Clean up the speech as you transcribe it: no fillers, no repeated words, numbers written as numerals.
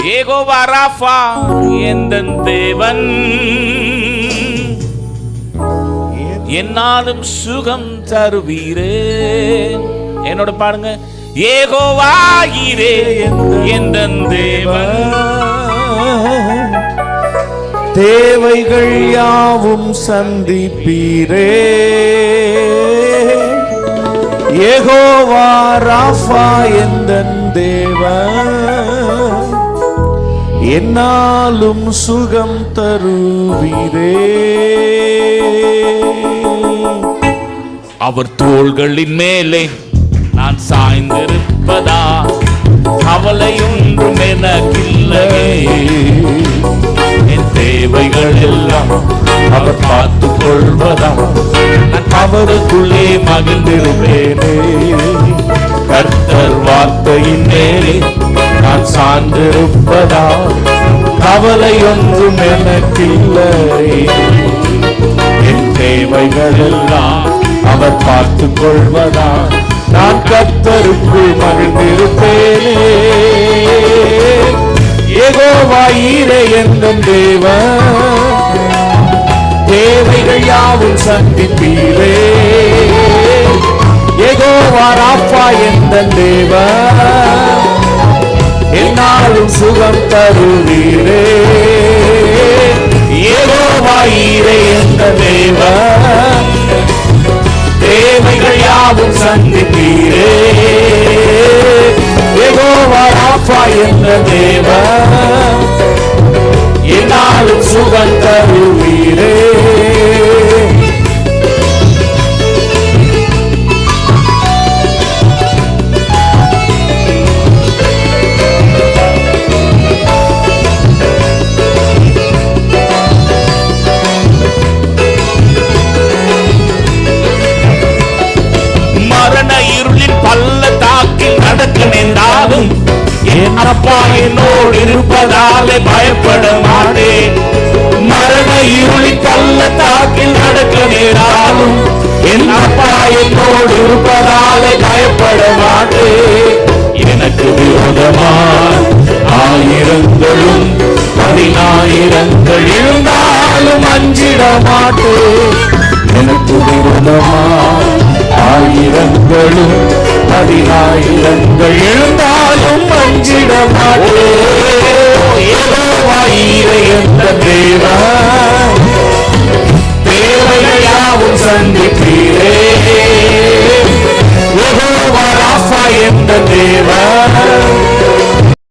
யெகோவா ராஃபா எந்தன் தேவன், என்னாலும் சுகம் தருவீரே. என்னோட பாடுங்க. யெகோவா ஈரே எந்தன் தேவன், தேவைகள் யாவும் சந்திப்பீரே. யெகோவா ராஃபா எந்தன் தேவன், என்னாலும் சுகம் தருவீரே. அவர் தோள்களின் மேலே நான் சாய்ந்திருப்பதா, கவலையொன்றும் எனக்கில்லையே. என் தேவைகள் எல்லாம் அவர் பார்த்துக் கொள்வதா, நான் அவருக்குள்ளே மகிழ்ந்திருப்பேனே. கர்த்தர் வார்த்தையின் மேலே நான் சார்ந்திருப்பதா, கவலையொன்றும் எனக்கில்லை. என் தேவைகள் எல்லாம் அவர் பார்த்துக் கொள்வதா, நான் கர்த்தருக்குள் மகிழ்ந்திருப்பேனே. யெகோவா ஈரே எந்தன் தேவன், தேவைகள் யாவும் சந்திப்பீரே. யெகோவா ராஃபா எந்தன் தேவன், என்னாலும் சுகம் தருவீரே. யெகோவா ஈரே எந்தன் தேவன், தேவைகள் யாவும் சந்திப்பீரே. யெகோவா ராஃபா எந்தன் தேவன், என்னாலும் சுகம் தருவீரே. என் அப்பா என்னோடு இருப்பதாலே பயப்பட மாட்டேன். மரண இருளின் பள்ளத்தாக்கில் நடக்க நேராலும் என் அப்பா என்னோடு இருப்பதாலே பயப்பட மாட்டேன். எனக்கு விரோதமாய் ஆயிரங்களும் 10,000 இருந்தாலும் அஞ்சிட மாட்டேன். எனக்கு விரோதமாய் ஆயிரங்களும் 10,000 எழுந்தாலும் அஞ்சிட மாட்டேன். யெகோவா ஈரே எந்தன் தேவன், தேவைகள் யாவும் சந்திப்பீரே. யெகோவா ராஃபா எந்தன் தேவன்,